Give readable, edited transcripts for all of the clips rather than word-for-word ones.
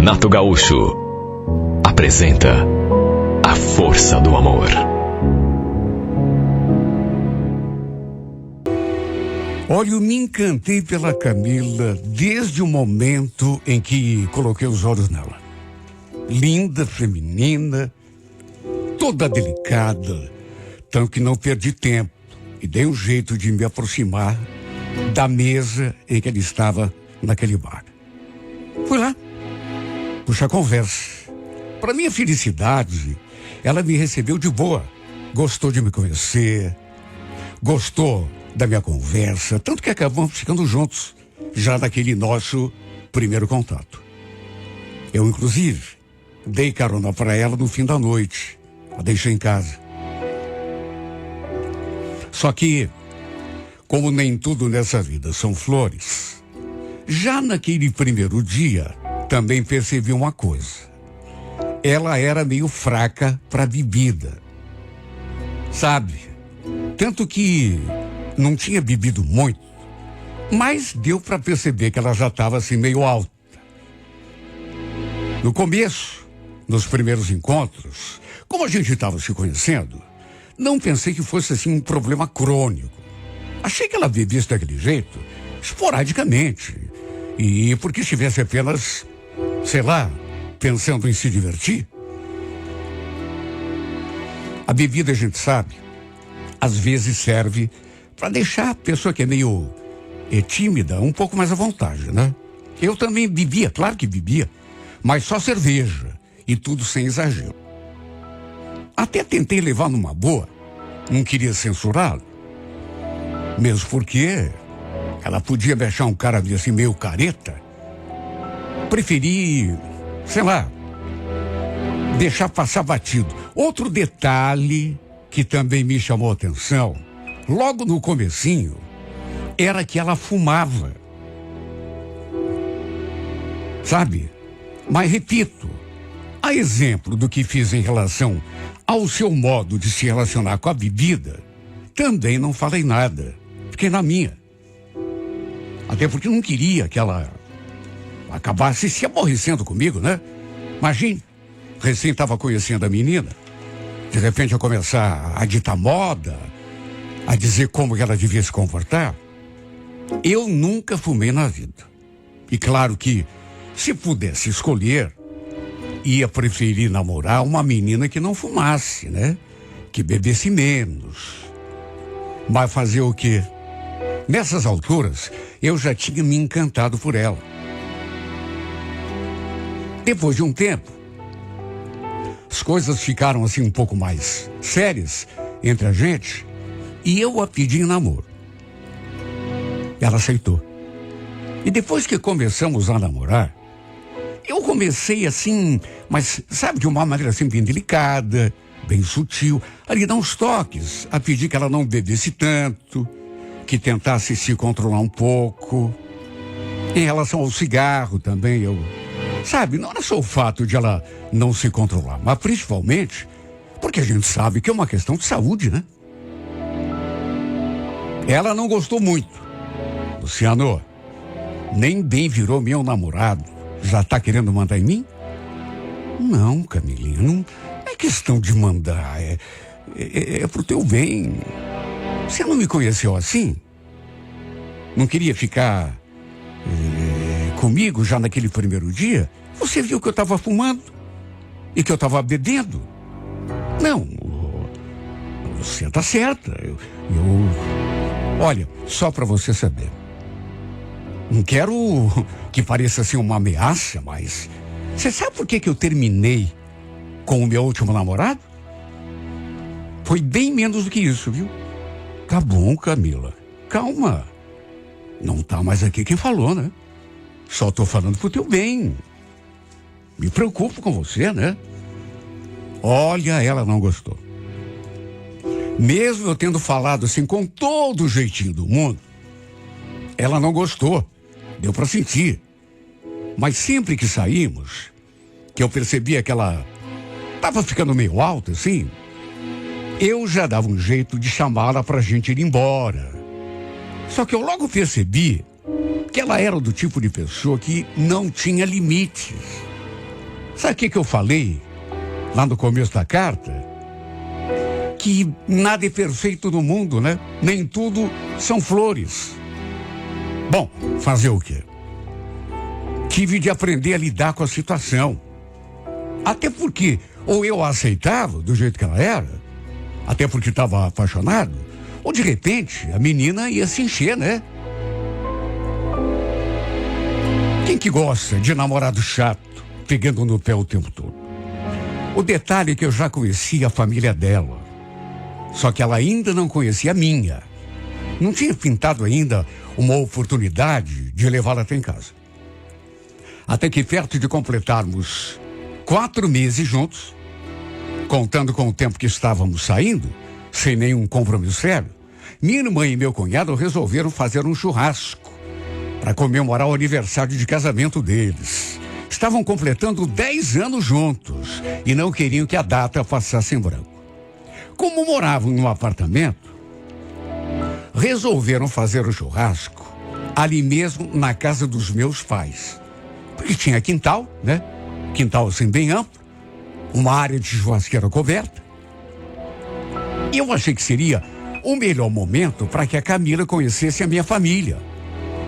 Renato Gaúcho apresenta A Força do Amor. Olha, eu me encantei pela Camila desde o momento em que coloquei os olhos nela. Linda, feminina, toda delicada, tanto que não perdi tempo e dei um jeito de me aproximar da mesa em que ele estava naquele bar. Fui lá, puxa a conversa. Para minha felicidade, ela me recebeu de boa. Gostou de me conhecer, gostou da minha conversa, tanto que acabamos ficando juntos, já naquele nosso primeiro contato. Eu, inclusive, dei carona para ela no fim da noite, a deixei em casa. Só que, como nem tudo nessa vida são flores, já naquele primeiro dia, também percebi uma coisa. Ela era meio fraca para bebida. Sabe? Tanto que não tinha bebido muito, mas deu para perceber que ela já estava assim meio alta. No começo, nos primeiros encontros, como a gente estava se conhecendo, não pensei que fosse assim um problema crônico. Achei que ela bebia daquele jeito, esporadicamente, e porque estivesse apenas, sei lá, pensando em se divertir. A bebida, a gente sabe, às vezes serve para deixar a pessoa que é meio tímida um pouco mais à vontade, né? Eu também bebia, claro que bebia, mas só cerveja e tudo sem exagero. Até tentei levar numa boa, não queria censurá-lo, mesmo porque ela podia me achar um cara assim meio careta. Preferi, sei lá, deixar passar batido. Outro detalhe que também me chamou a atenção, logo no comecinho, era que ela fumava. Sabe? Mas repito, a exemplo do que fiz em relação ao seu modo de se relacionar com a bebida, também não falei nada. Fiquei na minha. Até porque eu não queria que ela acabasse se aborrecendo comigo, né? Imagine, recém estava conhecendo a menina, de repente eu começar a ditar moda, a dizer como ela devia se comportar. Eu nunca fumei na vida. E claro que, se pudesse escolher, ia preferir namorar uma menina que não fumasse, né? Que bebesse menos. Mas fazer o quê? Nessas alturas, eu já tinha me encantado por ela. Depois de um tempo, as coisas ficaram assim um pouco mais sérias entre a gente e eu a pedi em namoro. Ela aceitou. E depois que começamos a namorar, eu comecei assim, mas sabe, de uma maneira assim bem delicada, bem sutil, ali dar uns toques, a pedir que ela não bebesse tanto, que tentasse se controlar um pouco. Em relação ao cigarro também, sabe, não era só o fato de ela não se controlar, mas principalmente porque a gente sabe que é uma questão de saúde, né? Ela não gostou muito. Luciano, nem bem virou meu namorado. Já tá querendo mandar em mim? Não, Camilinha, não é questão de mandar, é pro teu bem. Você não me conheceu assim? Não queria ficar comigo já naquele primeiro dia? Você viu que eu estava fumando e que eu estava bebendo? Não, você tá certa. Olha, só para você saber, não quero que pareça assim uma ameaça, mas você sabe por que eu terminei com o meu último namorado? Foi bem menos do que isso, viu? Tá bom, Camila. Calma. Não tá mais aqui quem falou, né? Só tô falando pro teu bem. Me preocupo com você, né? Olha, ela não gostou. Mesmo eu tendo falado assim com todo o jeitinho do mundo, ela não gostou. Deu pra sentir. Mas sempre que saímos, que eu percebia que ela tava ficando meio alta, assim, eu já dava um jeito de chamá-la pra gente ir embora. Só que eu logo percebi que ela era do tipo de pessoa que não tinha limites. Sabe o que eu falei lá no começo da carta? Que nada é perfeito no mundo, né? Nem tudo são flores. Bom, fazer o quê? Tive de aprender a lidar com a situação. Até porque ou eu a aceitava do jeito que ela era, até porque estava apaixonado, ou de repente a menina ia se encher, né? Quem que gosta de namorado chato, pegando no pé o tempo todo? O detalhe é que eu já conhecia a família dela, só que ela ainda não conhecia a minha. Não tinha pintado ainda uma oportunidade de levá-la até em casa. Até que perto de completarmos 4 meses juntos, contando com o tempo que estávamos saindo, sem nenhum compromisso sério, minha irmã e meu cunhado resolveram fazer um churrasco para comemorar o aniversário de casamento deles. Estavam completando 10 anos juntos e não queriam que a data passasse em branco. Como moravam num apartamento, resolveram fazer o churrasco ali mesmo na casa dos meus pais. Porque tinha quintal, né? Quintal assim bem amplo, uma área de churrasqueira coberta. E eu achei que seria o melhor momento para que a Camila conhecesse a minha família,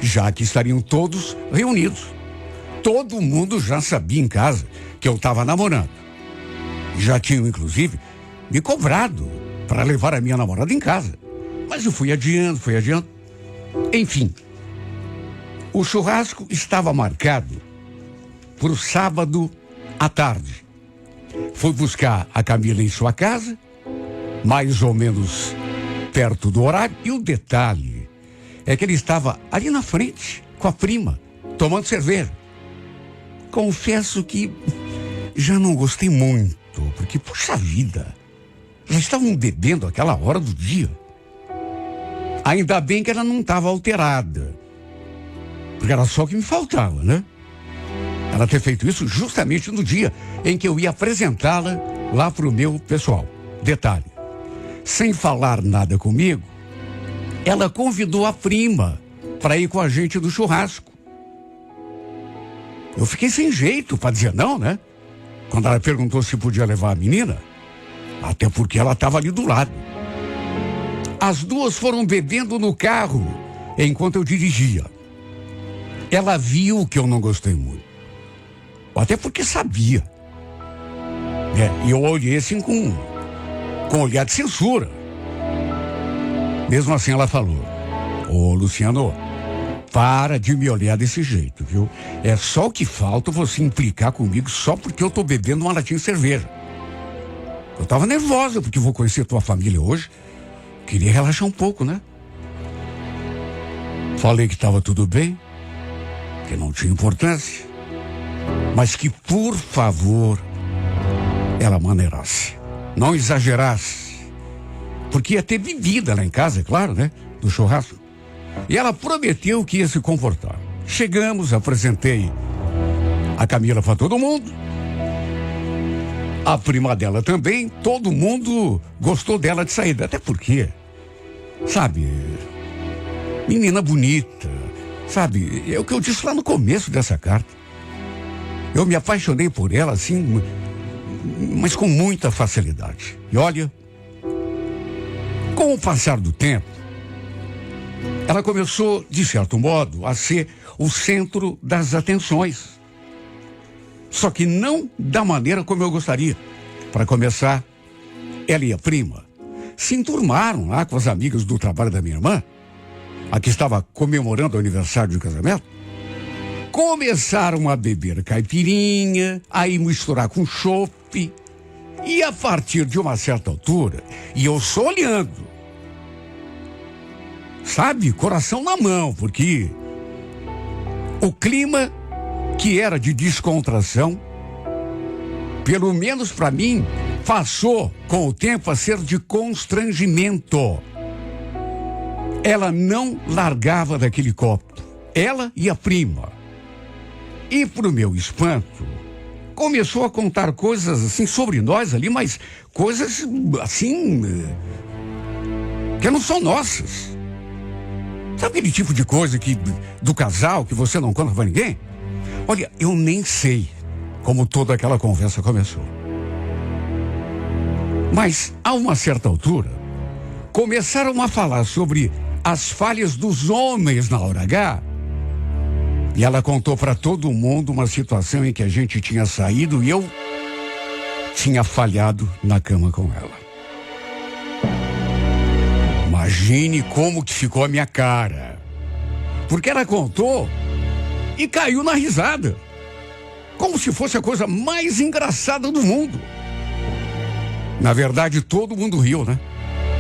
já que estariam todos reunidos. Todo mundo já sabia em casa que eu estava namorando. Já tinham, inclusive, me cobrado para levar a minha namorada em casa. Mas eu fui adiando. Enfim, o churrasco estava marcado para o sábado à tarde. Fui buscar a Camila em sua casa, mais ou menos perto do horário. E o detalhe é que ele estava ali na frente, com a prima, tomando cerveja. Confesso que já não gostei muito, porque, puxa vida, já estavam bebendo aquela hora do dia. Ainda bem que ela não estava alterada, porque era só o que me faltava, né? Ela ter feito isso justamente no dia em que eu ia apresentá-la lá pro meu pessoal. Detalhe, sem falar nada comigo, ela convidou a prima para ir com a gente do churrasco. Eu fiquei sem jeito para dizer não, né? Quando ela perguntou se podia levar a menina, até porque ela estava ali do lado. As duas foram bebendo no carro enquanto eu dirigia. Ela viu que eu não gostei muito, até porque sabia. E eu olhei assim com olhar de censura. Mesmo assim ela falou: "Ô, Luciano, para de me olhar desse jeito, viu? É só o que falta você implicar comigo só porque eu tô bebendo uma latinha de cerveja. Eu tava nervosa porque vou conhecer tua família hoje. Queria relaxar um pouco, né?" Falei que estava tudo bem, que não tinha importância, mas que, por favor, ela maneirasse, não exagerasse, porque ia ter bebida lá em casa, é claro, né? Do churrasco. E ela prometeu que ia se comportar. Chegamos, apresentei a Camila para todo mundo, a prima dela também. Todo mundo gostou dela de saída, até porque, sabe, menina bonita, sabe, é o que eu disse lá no começo dessa carta. Eu me apaixonei por ela assim, mas com muita facilidade. E olha, com o passar do tempo, ela começou, de certo modo, a ser o centro das atenções. Só que não da maneira como eu gostaria. Para começar, ela e a prima se enturmaram lá com as amigas do trabalho da minha irmã, a que estava comemorando o aniversário de casamento. Começaram a beber caipirinha, aí misturar com chopp. E a partir de uma certa altura, e eu só olhando, sabe, coração na mão, porque o clima que era de descontração, pelo menos para mim, passou com o tempo a ser de constrangimento. Ela não largava daquele copo, ela e a prima. E pro meu espanto, começou a contar coisas assim sobre nós ali, mas coisas assim que não são nossas. Sabe aquele tipo de coisa que do casal que você não conta pra ninguém? Olha, eu nem sei como toda aquela conversa começou. Mas, a uma certa altura, começaram a falar sobre as falhas dos homens na hora H. E ela contou para todo mundo uma situação em que a gente tinha saído e eu tinha falhado na cama com ela. Imagine como que ficou a minha cara. Porque ela contou e caiu na risada. Como se fosse a coisa mais engraçada do mundo. Na verdade, todo mundo riu, né?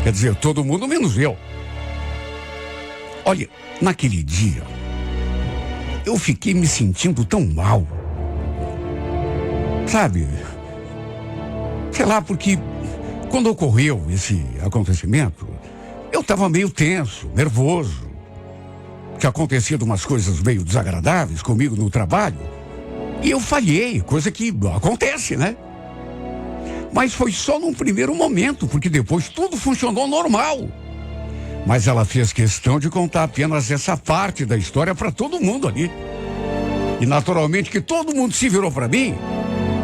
Quer dizer, todo mundo menos eu. Olha, naquele dia, eu fiquei me sentindo tão mal. Sabe? Sei lá, porque quando ocorreu esse acontecimento, eu estava meio tenso, nervoso. Tinha acontecido umas coisas meio desagradáveis comigo no trabalho. E eu falhei, coisa que acontece, né? Mas foi só num primeiro momento, porque depois tudo funcionou normal. Mas ela fez questão de contar apenas essa parte da história para todo mundo ali. E naturalmente que todo mundo se virou para mim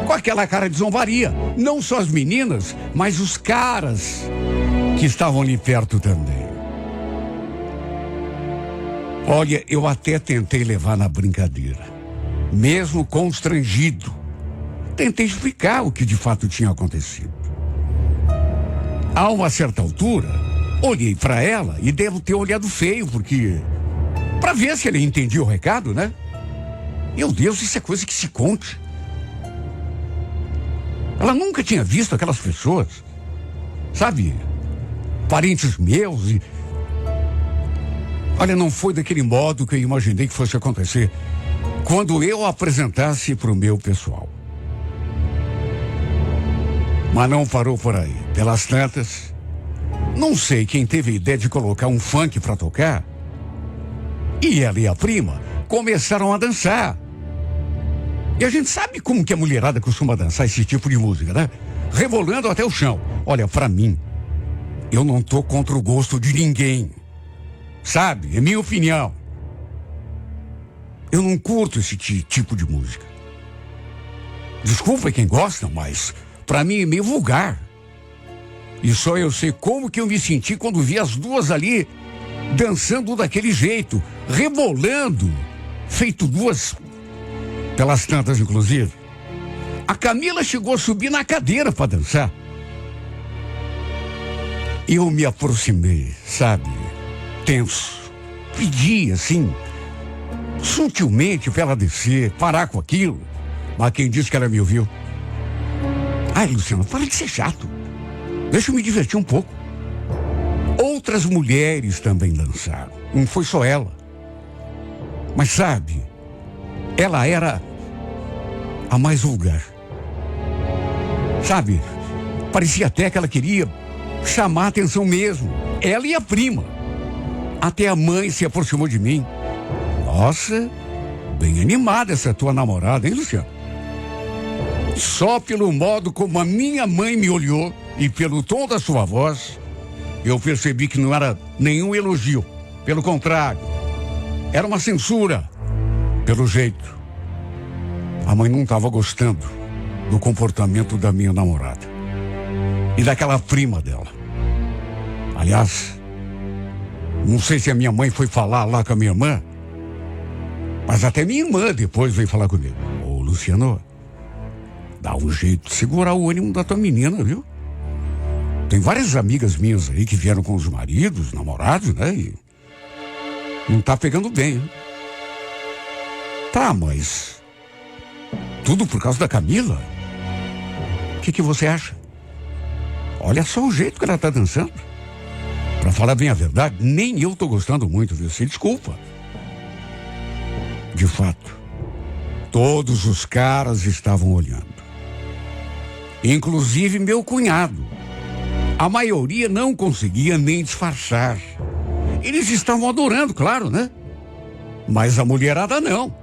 com aquela cara de zombaria. Não só as meninas, mas os caras que estavam ali perto também. Olha, eu até tentei levar na brincadeira, mesmo constrangido. Tentei explicar o que de fato tinha acontecido. A uma certa altura, olhei para ela e devo ter olhado feio, porque para ver se ele entendia o recado, né? Meu Deus, isso é coisa que se conte. Ela nunca tinha visto aquelas pessoas, sabe? Parentes meus e... Olha, não foi daquele modo que eu imaginei que fosse acontecer quando eu a apresentasse para o meu pessoal. Mas não parou por aí. Pelas tantas, não sei quem teve a ideia de colocar um funk para tocar. E ela e a prima começaram a dançar. E a gente sabe como que a mulherada costuma dançar esse tipo de música, né? Rebolando até o chão. Olha, para mim, eu não tô contra o gosto de ninguém. Sabe? É minha opinião. Eu não curto esse tipo de música. Desculpa quem gosta, mas para mim é meio vulgar. E só eu sei como que eu me senti quando vi as duas ali dançando daquele jeito, rebolando, feito duas, pelas tantas inclusive. A Camila chegou a subir na cadeira para dançar. Eu me aproximei, sabe? Tenso. Pedi assim, sutilmente para ela descer, parar com aquilo. Mas quem disse que ela me ouviu? Ai, Luciano, para de ser chato. Deixa eu me divertir um pouco. Outras mulheres também dançaram. Não foi só ela. Mas sabe, ela era a mais vulgar. Sabe, parecia até que ela queria chamar a atenção mesmo. Ela e a prima. Até a mãe se aproximou de mim. Nossa, bem animada essa tua namorada, hein, Luciano? Só pelo modo como a minha mãe me olhou e pelo tom da sua voz, eu percebi que não era nenhum elogio. Pelo contrário, era uma censura. Pelo jeito, a mãe não estava gostando do comportamento da minha namorada e daquela prima dela. Aliás, não sei se a minha mãe foi falar lá com a minha irmã, mas até minha irmã depois veio falar comigo. Ô, Luciano, dá um jeito de segurar o ânimo da tua menina, viu? Tem várias amigas minhas aí que vieram com os maridos, namorados, né? E não tá pegando bem, hein? Tá, mas tudo por causa da Camila? O que você acha? Olha só o jeito que ela tá dançando. Pra falar bem a verdade, nem eu tô gostando muito, viu? Se desculpa. De fato, todos os caras estavam olhando. Inclusive meu cunhado. A maioria não conseguia nem disfarçar. Eles estavam adorando, claro, né? Mas a mulherada não.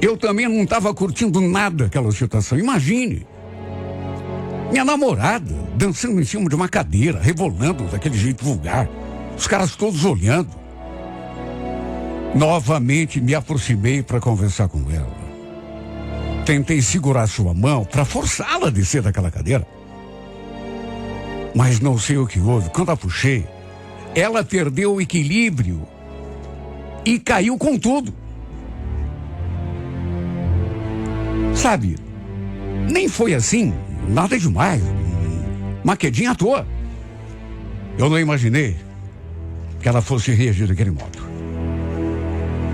Eu também não estava curtindo nada aquela situação. Imagine. Minha namorada dançando em cima de uma cadeira, rebolando daquele jeito vulgar. Os caras todos olhando. Novamente me aproximei para conversar com ela. Tentei segurar sua mão para forçá-la a descer daquela cadeira. Mas não sei o que houve. Quando a puxei, ela perdeu o equilíbrio e caiu com tudo. Sabe, nem foi assim, nada demais. Uma quedinha à toa. Eu não imaginei que ela fosse reagir daquele modo.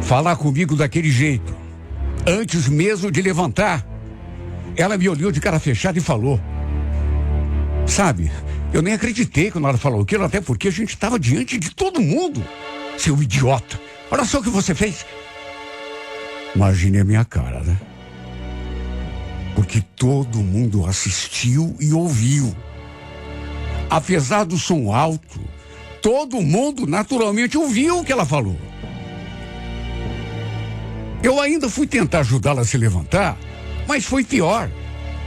Falar comigo daquele jeito. Antes mesmo de levantar, ela me olhou de cara fechada e falou. Sabe, eu nem acreditei quando ela falou aquilo, até porque a gente estava diante de todo mundo. Seu idiota, olha só o que você fez. Imagine a minha cara, né? Porque todo mundo assistiu e ouviu. Apesar do som alto, todo mundo naturalmente ouviu o que ela falou. Eu ainda fui tentar ajudá-la a se levantar, mas foi pior.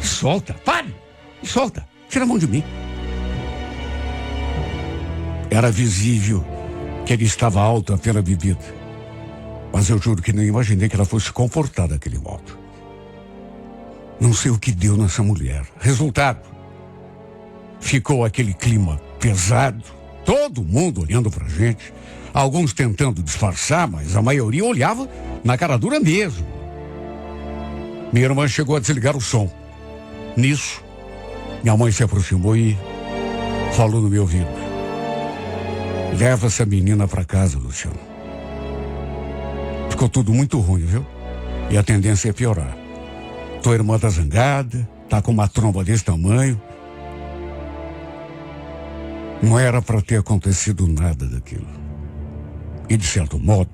Solta, pare, solta, tira a mão de mim. Era visível que ele estava alta pela bebida, mas eu juro que nem imaginei que ela fosse comportar daquele modo. Não sei o que deu nessa mulher. Resultado, ficou aquele clima pesado, todo mundo olhando pra gente, alguns tentando disfarçar, mas a maioria olhava na cara dura mesmo. Minha irmã chegou a desligar o som. Nisso, minha mãe se aproximou e falou no meu ouvido: leva essa menina pra casa, Luciano. Ficou tudo muito ruim, viu? E a tendência é piorar. Tua irmã tá zangada, tá com uma tromba desse tamanho. Não era para ter acontecido nada daquilo. E de certo modo,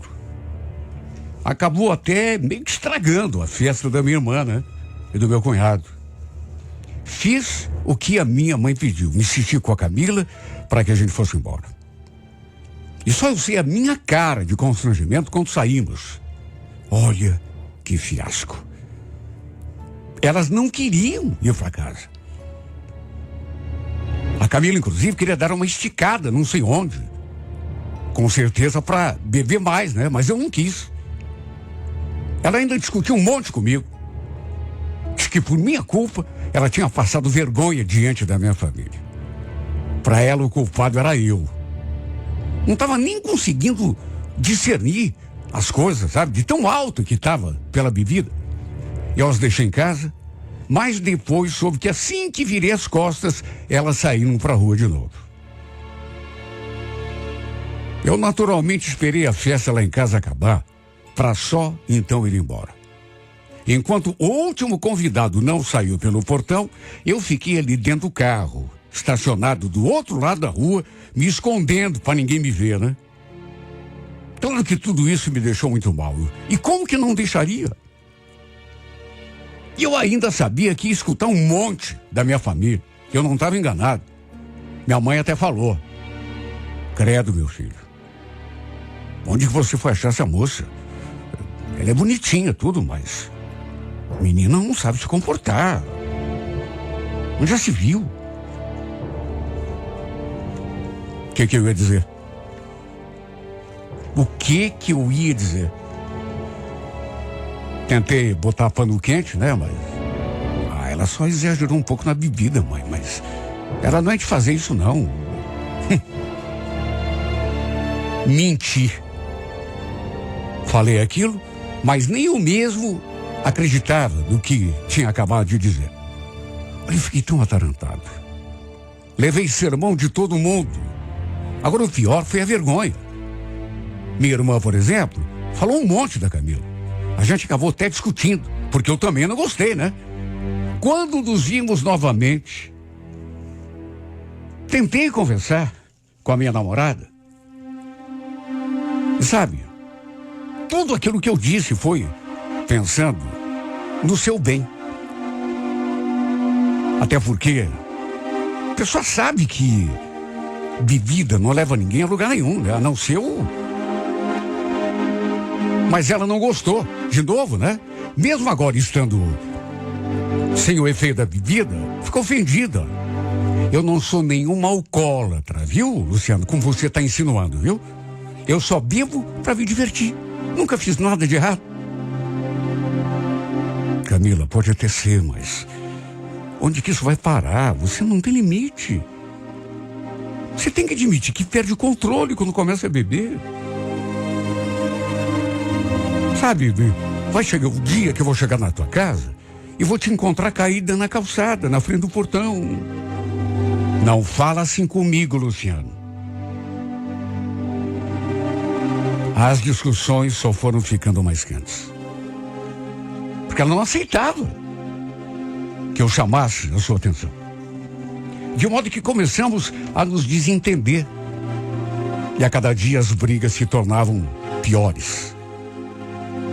acabou até meio que estragando a festa da minha irmã, né? E do meu cunhado. Fiz o que a minha mãe pediu. Me insisti com a Camila para que a gente fosse embora. E só eu sei a minha cara de constrangimento quando saímos. Olha que fiasco. Elas não queriam ir para casa. A Camila, inclusive, queria dar uma esticada, não sei onde. Com certeza para beber mais, né? Mas eu não quis. Ela ainda discutiu um monte comigo. Diz que por minha culpa, ela tinha passado vergonha diante da minha família. Para ela, o culpado era eu. Não estava nem conseguindo discernir as coisas, sabe? De tão alto que estava pela bebida. Eu as deixei em casa, mas depois soube que assim que virei as costas, elas saíram para a rua de novo. Eu naturalmente esperei a festa lá em casa acabar, para só então ir embora. Enquanto o último convidado não saiu pelo portão, eu fiquei ali dentro do carro, estacionado do outro lado da rua, me escondendo para ninguém me ver, né? Claro que tudo isso me deixou muito mal. E como que não deixaria? E eu ainda sabia que ia escutar um monte da minha família. Eu não estava enganado. Minha mãe até falou: credo, meu filho, onde que você foi achar essa moça? Ela é bonitinha, tudo, mas menina não sabe se comportar. Onde já se viu? O que eu ia dizer? O que eu ia dizer? Tentei botar pano quente, né, mas... ela só exagerou um pouco na bebida, mãe, mas... ela não é de fazer isso, não. Menti. Falei aquilo, mas nem eu mesmo acreditava no que tinha acabado de dizer. Eu fiquei tão atarantado. Levei sermão de todo mundo. Agora o pior foi a vergonha. Minha irmã, por exemplo, falou um monte da Camila. A gente acabou até discutindo, porque eu também não gostei, né? Quando nos vimos novamente, tentei conversar com a minha namorada. E sabe, tudo aquilo que eu disse foi pensando no seu bem. Até porque a pessoa sabe que bebida não leva ninguém a lugar nenhum, né? A não ser o... Mas ela não gostou, de novo, né? Mesmo agora estando sem o efeito da bebida, ficou ofendida. Eu não sou nenhuma alcoólatra, viu, Luciano? Como você está insinuando, viu? Eu só bebo para me divertir. Nunca fiz nada de errado. Camila, pode até ser, mas onde que isso vai parar? Você não tem limite. Você tem que admitir que perde o controle quando começa a beber. Sabe, vai chegar o dia que eu vou chegar na tua casa e vou te encontrar caída na calçada, na frente do portão. Não fala assim comigo, Luciano. As discussões só foram ficando mais quentes. Porque ela não aceitava que eu chamasse a sua atenção. De modo que começamos a nos desentender. E a cada dia as brigas se tornavam piores.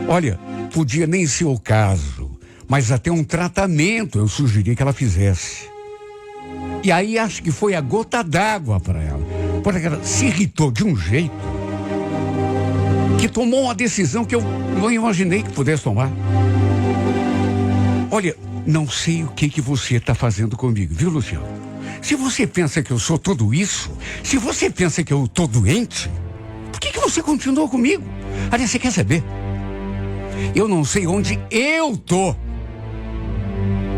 Olha, podia nem ser o caso, mas até um tratamento eu sugeri que ela fizesse. E aí acho que foi a gota d'água para ela. Porque ela se irritou de um jeito que tomou uma decisão que eu não imaginei que pudesse tomar. Olha, não sei o que você está fazendo comigo, viu, Luciano? Se você pensa que eu sou tudo isso, se você pensa que eu estou doente, por que você continuou comigo? Aliás, você quer saber? Eu não sei onde eu tô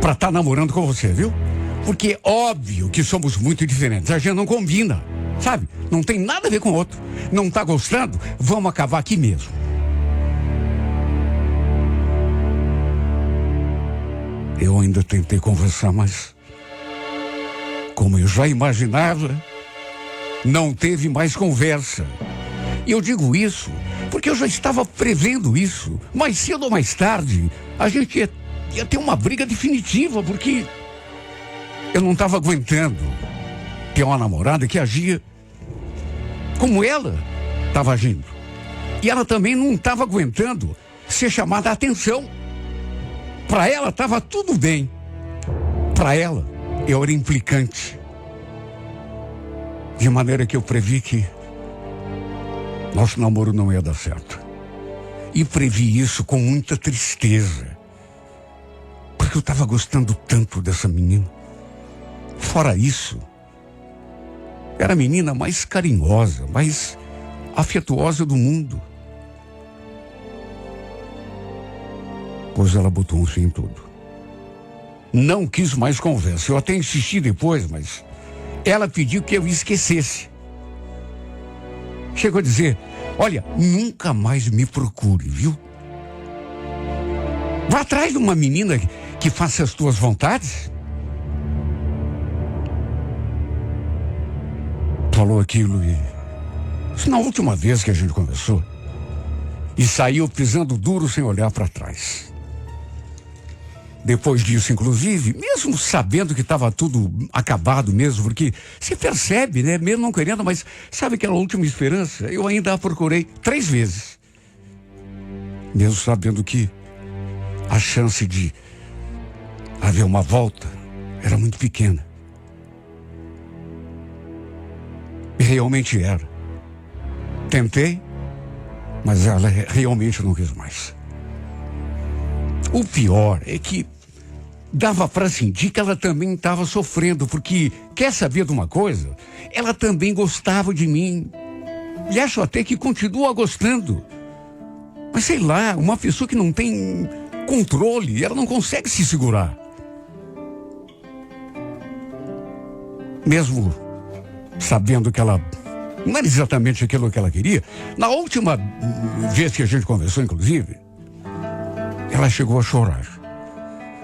para estar namorando com você, viu? Porque é óbvio que somos muito diferentes, a gente não combina, sabe? Não tem nada a ver com o outro. Não tá gostando? Vamos acabar aqui mesmo. Eu ainda tentei conversar, mas como eu já imaginava, não teve mais conversa. E eu digo isso porque eu já estava prevendo isso. Mais cedo ou mais tarde, a gente ia ter uma briga definitiva, porque eu não estava aguentando ter uma namorada que agia como ela estava agindo. E ela também não estava aguentando ser chamada a atenção. Para ela estava tudo bem. Para ela, eu era implicante. De maneira que eu previ que nosso namoro não ia dar certo. E previ isso com muita tristeza. Porque eu estava gostando tanto dessa menina. Fora isso, era a menina mais carinhosa, mais afetuosa do mundo. Pois ela botou um fim em tudo. Não quis mais conversa. Eu até insisti depois, mas ela pediu que eu esquecesse. Chegou a dizer: olha, nunca mais me procure, viu? Vá atrás de uma menina que faça as tuas vontades. Falou aquilo e... Isso na última vez que a gente conversou. E saiu pisando duro sem olhar para trás. Depois disso, inclusive, mesmo sabendo que estava tudo acabado mesmo, porque se percebe, né? Mesmo não querendo, mas sabe aquela última esperança? Eu ainda a procurei 3 vezes. Mesmo sabendo que a chance de haver uma volta era muito pequena. E realmente era. Tentei, mas ela realmente não quis mais. O pior é que dava para sentir que ela também estava sofrendo, porque, quer saber de uma coisa? Ela também gostava de mim. E acho até que continua gostando. Mas sei lá, uma pessoa que não tem controle, ela não consegue se segurar. Mesmo sabendo que ela não era exatamente aquilo que ela queria, na última vez que a gente conversou, inclusive, ela chegou a chorar.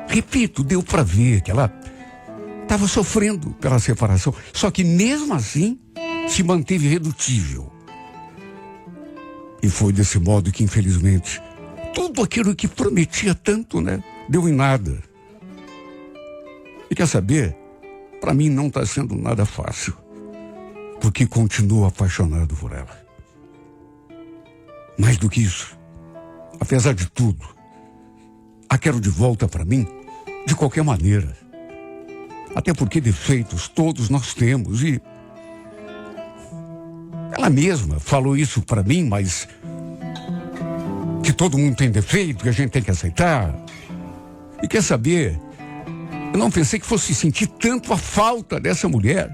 Repito, deu para ver que ela estava sofrendo pela separação, só que mesmo assim se manteve irredutível. E foi desse modo que, infelizmente, tudo aquilo que prometia tanto, né, deu em nada. E quer saber? Para mim não está sendo nada fácil, porque continuo apaixonado por ela. Mais do que isso, apesar de tudo, a quero de volta para mim, de qualquer maneira. Até porque defeitos todos nós temos e... Ela mesma falou isso para mim, mas... que todo mundo tem defeito, que a gente tem que aceitar. E quer saber? Eu não pensei que fosse sentir tanto a falta dessa mulher,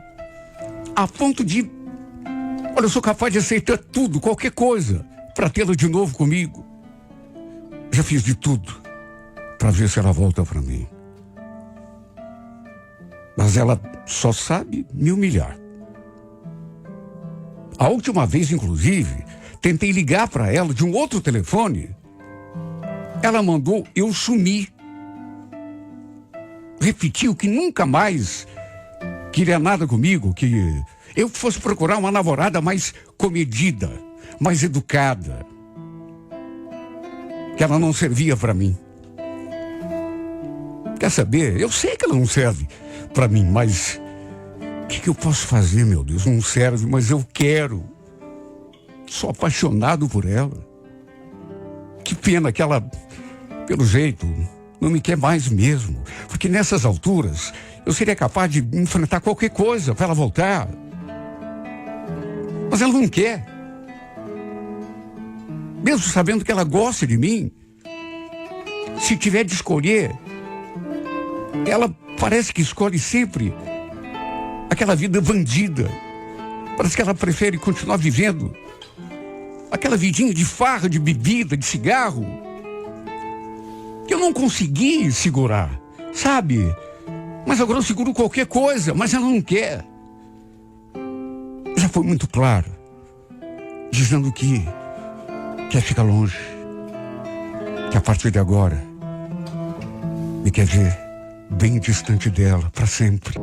a ponto de... Olha, eu sou capaz de aceitar tudo, qualquer coisa, para tê-la de novo comigo. Já fiz de tudo para ver se ela volta para mim. Mas ela só sabe me humilhar. A última vez, inclusive, tentei ligar para ela de um outro telefone. Ela mandou eu sumir. Repetiu que nunca mais queria nada comigo, que eu fosse procurar uma namorada mais comedida, mais educada. Que ela não servia para mim. Quer saber? Eu sei que ela não serve para mim, mas o que eu posso fazer, meu Deus? Não serve, mas eu quero. Sou apaixonado por ela. Que pena que ela, pelo jeito, não me quer mais mesmo. Porque nessas alturas, eu seria capaz de enfrentar qualquer coisa para ela voltar. Mas ela não quer. Mesmo sabendo que ela gosta de mim, se tiver de escolher, ela parece que escolhe sempre aquela vida bandida. Parece que ela prefere continuar vivendo aquela vidinha de farra, de bebida, de cigarro, que eu não consegui segurar, sabe? Mas agora eu seguro qualquer coisa, mas ela não quer. Já foi muito claro, dizendo que quer ficar longe, que a partir de agora me quer ver bem distante dela, para sempre.